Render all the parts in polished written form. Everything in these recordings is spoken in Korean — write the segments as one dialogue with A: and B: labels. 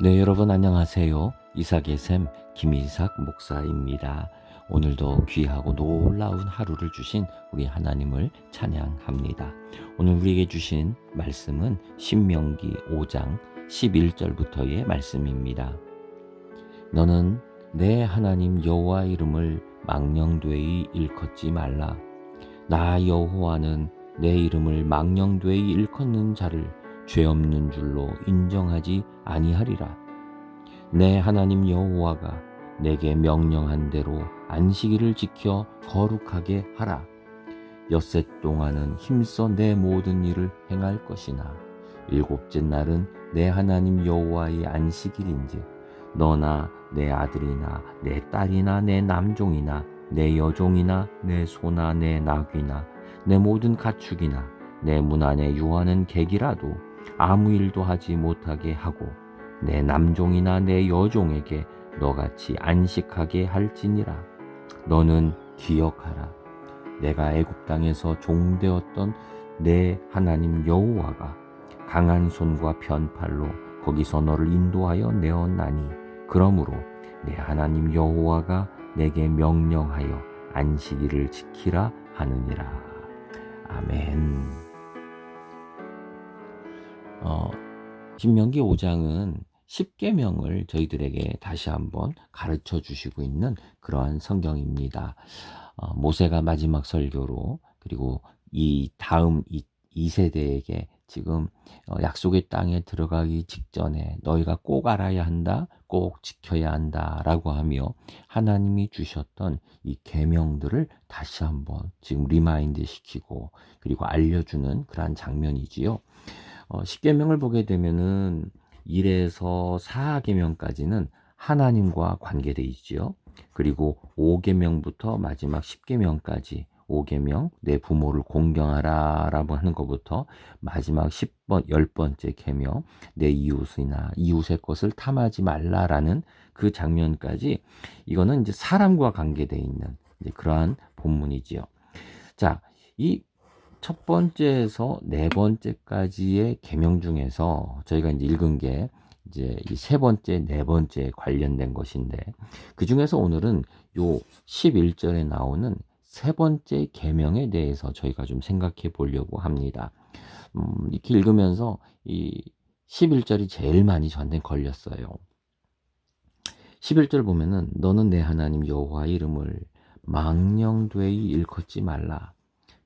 A: 네, 여러분 안녕하세요. 이삭의 샘 김이삭 목사입니다. 오늘도 귀하고 놀라운 하루를 주신 우리 하나님을 찬양합니다. 오늘 우리에게 주신 말씀은 신명기 5장 11절부터의 말씀입니다. 너는 내 하나님 여호와 이름을 망령되이 일컫지 말라. 나 여호와는 내 이름을 망령되이 일컫는 자를 죄 없는 줄로 인정하지 아니하리라. 내 하나님 여호와가 내게 명령한 대로 안식일을 지켜 거룩하게 하라. 엿새 동안은 힘써 내 모든 일을 행할 것이나 일곱째 날은 내 하나님 여호와의 안식일인즉 너나 내 아들이나 내 딸이나 내 남종이나 내 여종이나 내 소나 내 나귀나 내 모든 가축이나 내 문 안에 유하는 객이라도 아무 일도 하지 못하게 하고 내 남종이나 내 여종에게 너같이 안식하게 할지니라. 너는 기억하라. 내가 애굽 땅에서 종되었던 내 하나님 여호와가 강한 손과 편팔로 거기서 너를 인도하여 내었나니 그러므로 내 하나님 여호와가 내게 명령하여 안식일을 지키라 하느니라. 아멘. 신명기 5장은 10계명을 저희들에게 다시 한번 가르쳐 주시고 있는 그러한 성경입니다. 모세가 마지막 설교로 그리고 이 다음 2세대에게 지금 약속의 땅에 들어가기 직전에 너희가 꼭 알아야 한다, 꼭 지켜야 한다라고 하며 하나님이 주셨던 이 계명들을 다시 한번 지금 리마인드 시키고 그리고 알려주는 그러한 장면이지요. 10계명을 보게 되면은 1에서 4계명까지는 하나님과 관계되어 있지요. 그리고 5계명부터 마지막 10계명까지 5계명 내 부모를 공경하라 라고 하는 것부터 마지막 10번째 계명 내 이웃이나 이웃의 것을 탐하지 말라라는 그 장면까지 이거는 이제 사람과 관계되어 있는 이제 그러한 본문이지요. 자, 이 첫 번째에서 네 번째까지의 계명 중에서 저희가 이제 읽은 게 이제 이 세 번째, 네 번째 관련된 것인데 그 중에서 오늘은 요 11절에 나오는 세 번째 계명에 대해서 저희가 좀 생각해 보려고 합니다. 이렇게 읽으면서 이 11절이 제일 많이 저한테 걸렸어요. 11절 보면은 너는 내 하나님 여호와 이름을 망령되이 일컫지 말라.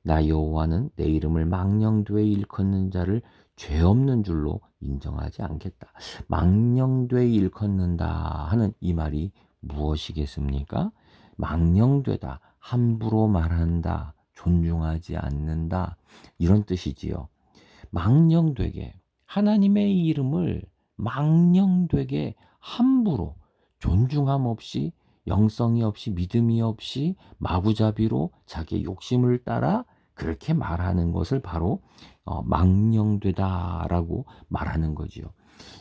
A: 나 여호와는 내 이름을 망령되이 일컫는 자를 죄 없는 줄로 인정하지 않겠다. 망령되이 일컫는다 하는 이 말이 무엇이겠습니까? 망령되다, 함부로 말한다, 존중하지 않는다 이런 뜻이지요. 망령되게 하나님의 이름을 망령되게 함부로 존중함 없이 영성이 없이 믿음이 없이 마구잡이로 자기의 욕심을 따라 그렇게 말하는 것을 바로 망령되다라고 말하는 거지요.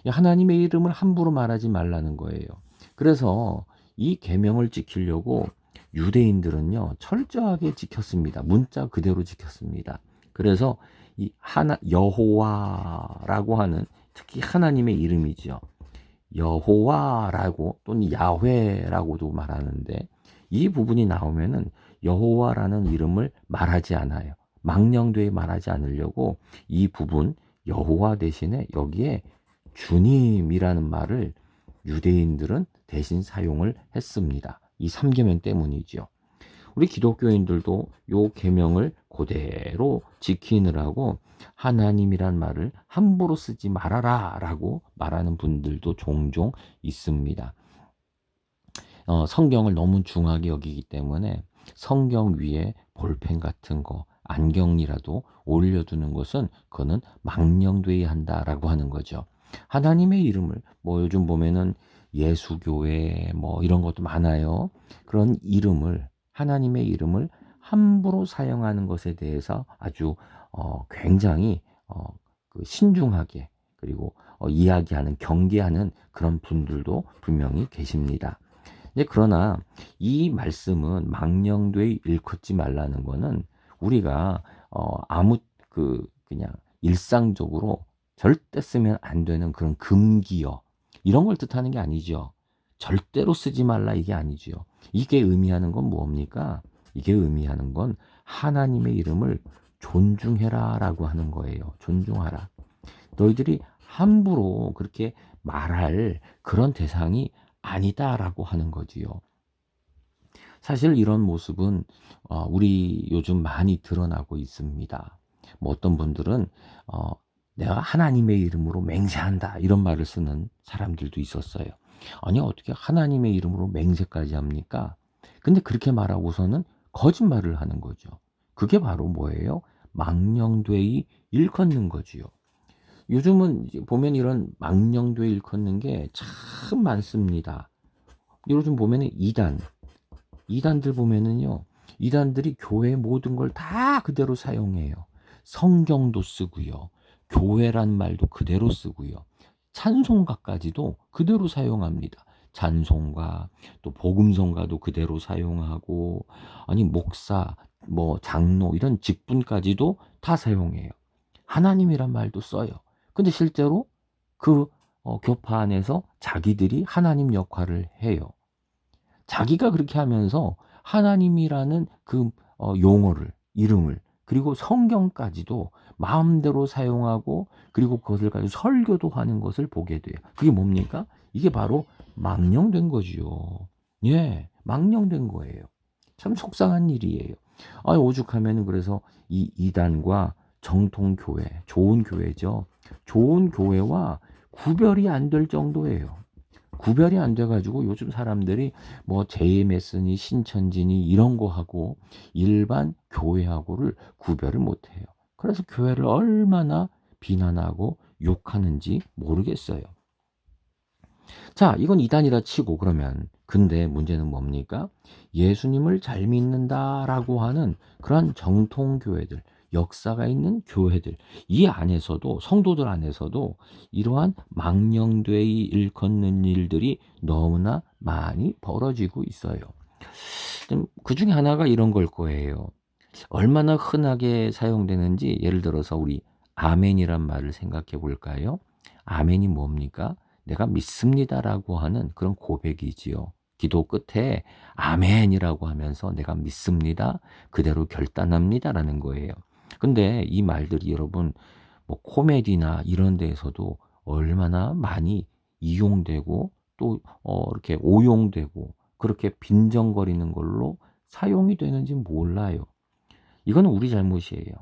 A: 하나님의 이름을 함부로 말하지 말라는 거예요. 그래서 이 계명을 지키려고 유대인들은요 철저하게 지켰습니다. 문자 그대로 지켰습니다. 그래서 이 하나 여호와라고 하는 특히 하나님의 이름이죠. 여호와라고 또는 야훼라고도 말하는데 이 부분이 나오면은 여호와라는 이름을 말하지 않아요. 망령되이 말하지 않으려고 이 부분 여호와 대신에 여기에 주님이라는 말을 유대인들은 대신 사용을 했습니다. 이 3계명 때문이죠. 우리 기독교인들도 요 계명을 그대로 지키느라고 하나님이란 말을 함부로 쓰지 말아라 라고 말하는 분들도 종종 있습니다. 성경을 너무 중하게 여기기 때문에 성경 위에 볼펜 같은 거 안경이라도 올려두는 것은 그거는 망령되이 한다라고 하는 거죠. 하나님의 이름을 뭐 요즘 보면은 예수교회 뭐 이런 것도 많아요. 그런 이름을 하나님의 이름을 함부로 사용하는 것에 대해서 아주 굉장히 그 신중하게 그리고 이야기하는 경계하는 그런 분들도 분명히 계십니다. 그러나 이 말씀은 망령되이 일컫지 말라는 거는 우리가 아무 그냥 일상적으로 절대 쓰면 안 되는 그런 금기어 이런 걸 뜻하는 게 아니죠. 절대로 쓰지 말라 이게 아니지요. 이게 의미하는 건 뭡니까? 이게 의미하는 건 하나님의 이름을 존중해라라고 하는 거예요. 존중하라. 너희들이 함부로 그렇게 말할 그런 대상이 아니다라고 하는 거지요. 사실 이런 모습은 우리 요즘 많이 드러나고 있습니다. 뭐 어떤 분들은 내가 하나님의 이름으로 맹세한다 이런 말을 쓰는 사람들도 있었어요. 아니 어떻게 하나님의 이름으로 맹세까지 합니까? 근데 그렇게 말하고서는 거짓말을 하는 거죠. 그게 바로 뭐예요? 망령되이 일컫는 거지요. 요즘은 이제 보면 이런 망령되이 일컫는 게 참 많습니다. 요즘 보면은 이단들 보면은요, 이단들이 교회 모든 걸 다 그대로 사용해요. 성경도 쓰고요. 교회란 말도 그대로 쓰고요. 찬송가까지도 그대로 사용합니다. 찬송가, 또 복음성가도 그대로 사용하고, 아니, 목사, 뭐, 장로, 이런 직분까지도 다 사용해요. 하나님이란 말도 써요. 근데 실제로 그 교파 안에서 자기들이 하나님 역할을 해요. 자기가 그렇게 하면서 하나님이라는 그 용어를, 이름을, 그리고 성경까지도 마음대로 사용하고, 그리고 그것을 가지고 설교도 하는 것을 보게 돼요. 그게 뭡니까? 이게 바로 망령된 거지요. 예, 망령된 거예요. 참 속상한 일이에요. 오죽하면 그래서 이 이단과 정통교회, 좋은 교회죠. 좋은 교회와 구별이 안 될 정도예요. 구별이 안 돼가지고 요즘 사람들이 뭐 JMS니 신천지니 이런 거 하고 일반 교회하고를 구별을 못해요. 그래서 교회를 얼마나 비난하고 욕하는지 모르겠어요. 자, 이건 이단이라 치고 그러면 근데 문제는 뭡니까? 예수님을 잘 믿는다라고 하는 그런 정통교회들, 역사가 있는 교회들, 이 안에서도 성도들 안에서도 이러한 망령되이 일컫는 일들이 너무나 많이 벌어지고 있어요. 그 중에 하나가 이런 걸 거예요. 얼마나 흔하게 사용되는지 예를 들어서 우리 아멘이란 말을 생각해 볼까요? 아멘이 뭡니까? 내가 믿습니다라고 하는 그런 고백이지요. 기도 끝에 아멘이라고 하면서 내가 믿습니다. 그대로 결단합니다라는 거예요. 근데 이 말들이 여러분 뭐 코미디나 이런 데에서도 얼마나 많이 이용되고 또 이렇게 오용되고 그렇게 빈정거리는 걸로 사용이 되는지 몰라요. 이거는 우리 잘못이에요.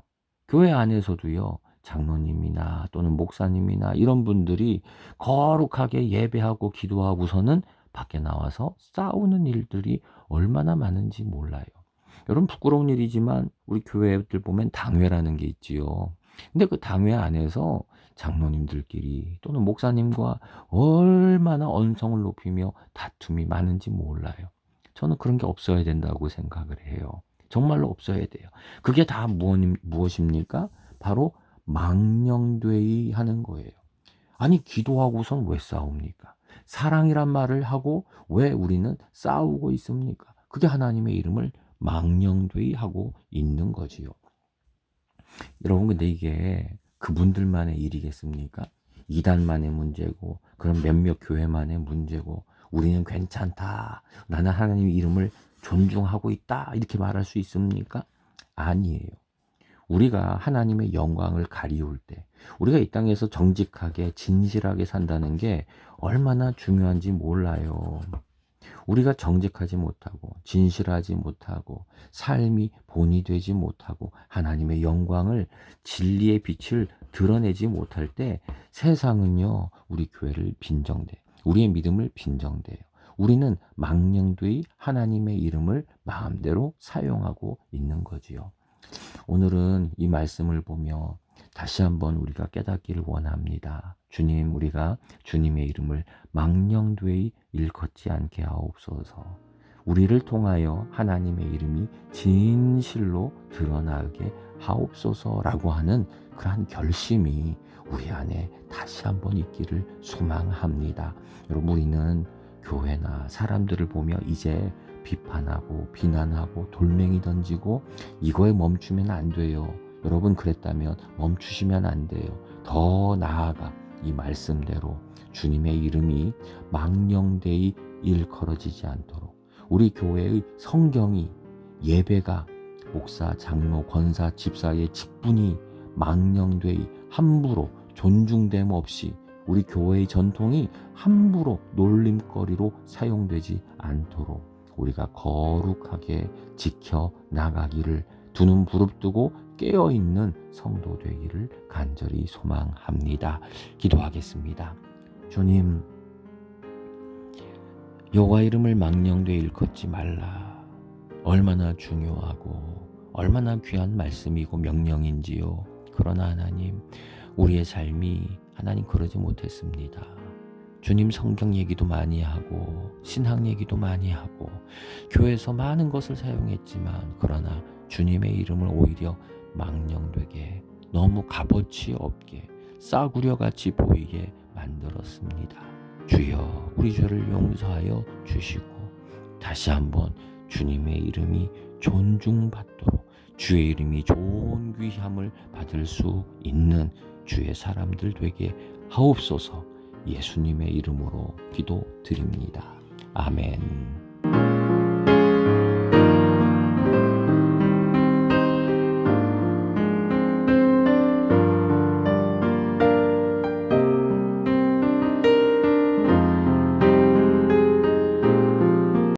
A: 교회 안에서도요, 장로님이나 또는 목사님이나 이런 분들이 거룩하게 예배하고 기도하고서는 밖에 나와서 싸우는 일들이 얼마나 많은지 몰라요. 여러분 부끄러운 일이지만 우리 교회들 보면 당회라는 게 있지요. 근데 그 당회 안에서 장로님들끼리 또는 목사님과 얼마나 언성을 높이며 다툼이 많은지 몰라요. 저는 그런 게 없어야 된다고 생각을 해요. 정말로 없어야 돼요. 그게 다 무엇입니까? 바로 망령되이 하는 거예요. 아니 기도하고선 왜 싸웁니까? 사랑이란 말을 하고 왜 우리는 싸우고 있습니까? 그게 하나님의 이름을 망령되이 하고 있는 거지요. 여러분 근데 이게 그분들만의 일이겠습니까? 이단만의 문제고 그런 몇몇 교회만의 문제고 우리는 괜찮다. 나는 하나님의 이름을 존중하고 있다. 이렇게 말할 수 있습니까? 아니에요. 우리가 하나님의 영광을 가리울 때 우리가 이 땅에서 정직하게 진실하게 산다는 게 얼마나 중요한지 몰라요. 우리가 정직하지 못하고 진실하지 못하고 삶이 본이 되지 못하고 하나님의 영광을 진리의 빛을 드러내지 못할 때 세상은요 우리 교회를 빈정대요. 우리의 믿음을 빈정대요. 우리는 망령되이 하나님의 이름을 마음대로 사용하고 있는 거지요. 오늘은 이 말씀을 보며 다시 한번 우리가 깨닫기를 원합니다. 주님, 우리가 주님의 이름을 망령되이 일컫지 않게 하옵소서. 우리를 통하여 하나님의 이름이 진실로 드러나게 하옵소서라고 하는 그러한 결심이 우리 안에 다시 한번 있기를 소망합니다. 여러분, 우리는 교회나 사람들을 보며 이제 비판하고 비난하고 돌멩이 던지고 이거에 멈추면 안 돼요. 여러분 그랬다면 멈추시면 안 돼요. 더 나아가 이 말씀대로 주님의 이름이 망령되이 일컬어지지 않도록 우리 교회의 성경이 예배가 목사, 장로, 권사, 집사의 직분이 망령되이 함부로 존중됨 없이 우리 교회의 전통이 함부로 놀림거리로 사용되지 않도록 우리가 거룩하게 지켜나가기를 두 눈 부릅뜨고 깨어있는 성도 되기를 간절히 소망합니다. 기도하겠습니다. 주님, 여호와 이름을 망령되이 일컫지 말라. 얼마나 중요하고 얼마나 귀한 말씀이고 명령인지요. 그러나 하나님, 우리의 삶이 하나님 그러지 못했습니다. 주님 성경 얘기도 많이 하고 신학 얘기도 많이 하고 교회에서 많은 것을 사용했지만 그러나 주님의 이름을 오히려 망령되게 너무 값어치 없게 싸구려같이 보이게 만들었습니다. 주여, 우리 죄를 용서하여 주시고 다시 한번 주님의 이름이 존중받도록 주의 이름이 좋은 귀함을 받을 수 있는 주의 사람들 되게 하옵소서. 예수님의 이름으로 기도드립니다. 아멘.